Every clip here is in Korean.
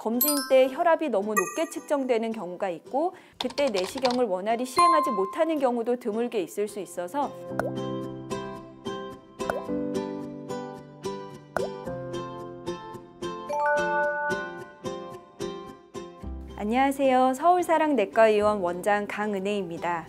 검진 때 혈압이 너무 높게 측정되는 경우가 있고 그때 내시경을 원활히 시행하지 못하는 경우도 드물게 있을 수 있어서 안녕하세요. 서울사랑내과의원 원장 강은혜입니다.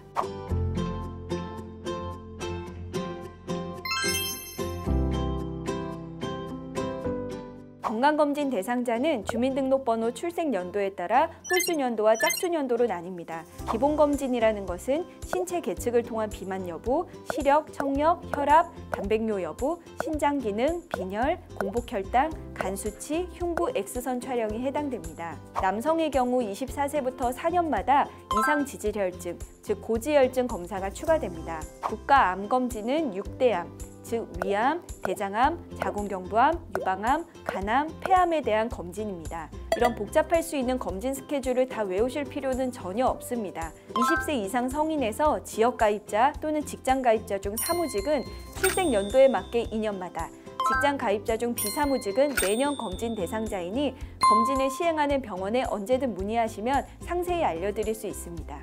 건강검진 대상자는 주민등록번호 출생연도에 따라 홀수년도와 짝수년도로 나뉩니다. 기본검진이라는 것은 신체 계측을 통한 비만 여부, 시력, 청력, 혈압, 단백뇨 여부, 신장기능, 빈혈, 공복혈당, 간수치, 흉부 X선 촬영이 해당됩니다. 남성의 경우 24세부터 4년마다 이상지질혈증, 즉 고지혈증 검사가 추가됩니다. 국가암검진은 6대암, 즉 위암, 대장암, 자궁경부암, 유방암, 간암, 폐암에 대한 검진입니다. 이런 복잡할 수 있는 검진 스케줄을 다 외우실 필요는 전혀 없습니다. 20세 이상 성인에서 지역가입자 또는 직장가입자 중 사무직은 출생연도에 맞게 2년마다, 직장가입자 중 비사무직은 매년 검진 대상자이니 검진을 시행하는 병원에 언제든 문의하시면 상세히 알려드릴 수 있습니다.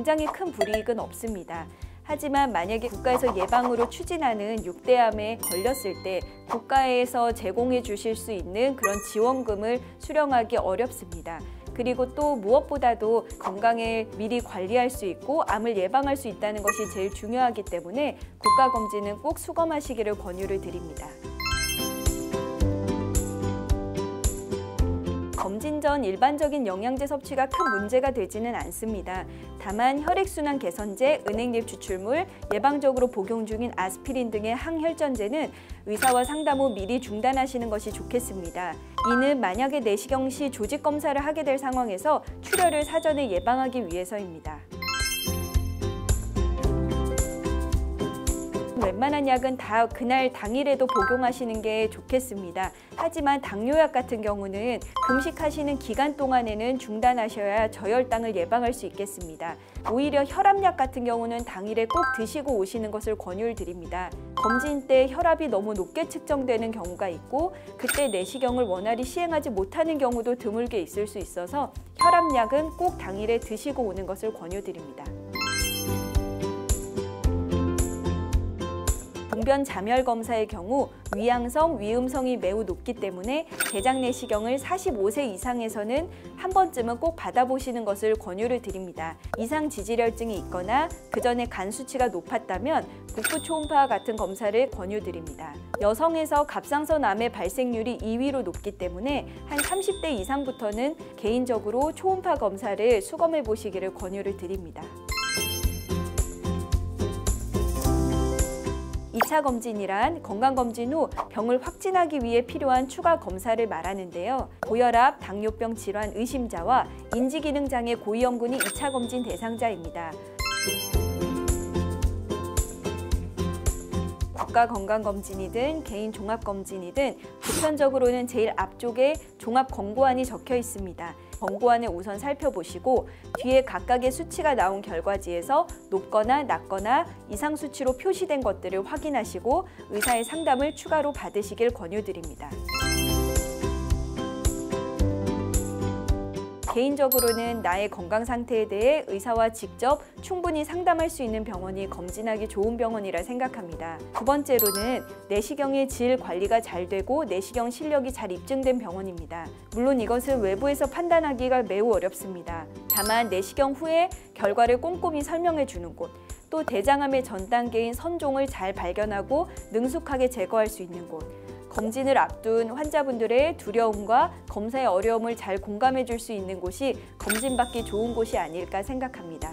당장의 큰 불이익은 없습니다. 하지만 만약에 국가에서 예방으로 추진하는 6대암에 걸렸을 때 국가에서 제공해 주실 수 있는 그런 지원금을 수령하기 어렵습니다. 그리고 또 무엇보다도 건강을 미리 관리할 수 있고 암을 예방할 수 있다는 것이 제일 중요하기 때문에 국가검진은 꼭 수검하시기를 권유를 드립니다. 검진 전 일반적인 영양제 섭취가 큰 문제가 되지는 않습니다. 다만 혈액순환 개선제, 은행잎 추출물, 예방적으로 복용 중인 아스피린 등의 항혈전제는 의사와 상담 후 미리 중단하시는 것이 좋겠습니다. 이는 만약에 내시경 시 조직 검사를 하게 될 상황에서 출혈을 사전에 예방하기 위해서입니다. 웬만한 약은 다 그날 당일에도 복용하시는 게 좋겠습니다. 하지만 당뇨약 같은 경우는 금식하시는 기간 동안에는 중단하셔야 저혈당을 예방할 수 있겠습니다. 오히려 혈압약 같은 경우는 당일에 꼭 드시고 오시는 것을 권유를 드립니다. 검진 때 혈압이 너무 높게 측정되는 경우가 있고 그때 내시경을 원활히 시행하지 못하는 경우도 드물게 있을 수 있어서 혈압약은 꼭 당일에 드시고 오는 것을 권유드립니다. 동변 잠열 검사의 경우 위양성, 위음성이 매우 높기 때문에 대장 내시경을 45세 이상에서는 한 번쯤은 꼭 받아보시는 것을 권유를 드립니다. 이상 지질혈증이 있거나 그 전에 간 수치가 높았다면 복부 초음파와 같은 검사를 권유드립니다. 여성에서 갑상선 암의 발생률이 2위로 높기 때문에 한 30대 이상부터는 개인적으로 초음파 검사를 수검해 보시기를 권유를 드립니다. 2차 검진이란 건강검진 후 병을 확진하기 위해 필요한 추가 검사를 말하는데요. 고혈압, 당뇨병 질환 의심자와 인지기능장애 고위험군이 2차 검진 대상자입니다. 국가건강검진이든 개인 종합검진이든 보편적으로는 제일 앞쪽에 종합권고안이 적혀 있습니다. 권고안을 우선 살펴보시고 뒤에 각각의 수치가 나온 결과지에서 높거나 낮거나 이상 수치로 표시된 것들을 확인하시고 의사의 상담을 추가로 받으시길 권유드립니다. 개인적으로는 나의 건강 상태에 대해 의사와 직접 충분히 상담할 수 있는 병원이 검진하기 좋은 병원이라 생각합니다. 두 번째로는 내시경의 질 관리가 잘 되고 내시경 실력이 잘 입증된 병원입니다. 물론 이것은 외부에서 판단하기가 매우 어렵습니다. 다만 내시경 후에 결과를 꼼꼼히 설명해 주는 곳, 또 대장암의 전 단계인 선종을 잘 발견하고 능숙하게 제거할 수 있는 곳, 검진을 앞둔 환자분들의 두려움과 검사의 어려움을 잘 공감해 줄 수 있는 곳이 검진받기 좋은 곳이 아닐까 생각합니다.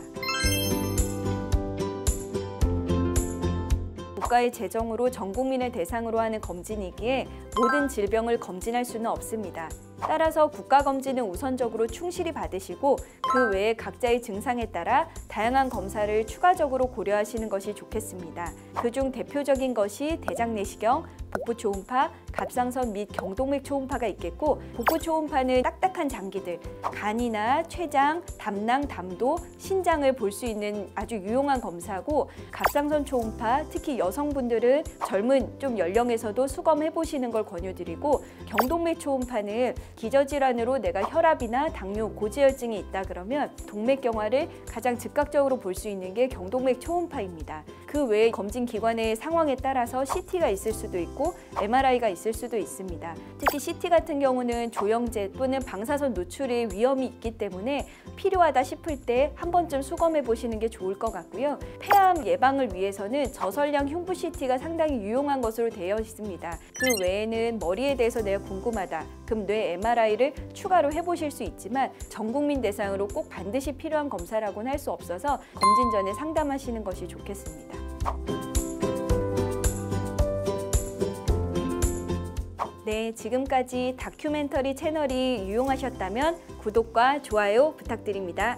국가의 재정으로 전 국민을 대상으로 하는 검진이기에 모든 질병을 검진할 수는 없습니다. 따라서 국가검진은 우선적으로 충실히 받으시고 그 외에 각자의 증상에 따라 다양한 검사를 추가적으로 고려하시는 것이 좋겠습니다. 그중 대표적인 것이 대장 내시경, 복부 초음파, 갑상선 및 경동맥 초음파가 있겠고, 복부 초음파는 딱딱한 장기들, 간이나 췌장, 담낭, 담도, 신장을 볼 수 있는 아주 유용한 검사고, 갑상선 초음파, 특히 여성분들은 젊은 좀 연령에서도 수검해 보시는 걸 권유드리고, 경동맥 초음파는 기저질환으로 내가 혈압이나 당뇨, 고지혈증이 있다 그러면 동맥경화를 가장 즉각적으로 볼 수 있는 게 경동맥 초음파입니다. 그 외에 검진 기관의 상황에 따라서 CT가 있을 수도 있고 MRI가 있을 수도 있습니다. 특히 CT 같은 경우는 조영제 또는 방사선 노출의 위험이 있기 때문에 필요하다 싶을 때 한 번쯤 수검해 보시는 게 좋을 것 같고요. 폐암 예방을 위해서는 저설량 흉부 CT가 상당히 유용한 것으로 되어 있습니다. 그 외에는 머리에 대해서 내가 궁금하다, 그럼 뇌 MRI를 추가로 해보실 수 있지만 전 국민 대상으로 꼭 반드시 필요한 검사라고는 할 수 없어서 검진 전에 상담하시는 것이 좋겠습니다. 네, 지금까지 다큐멘터리 채널이 유용하셨다면 구독과 좋아요 부탁드립니다.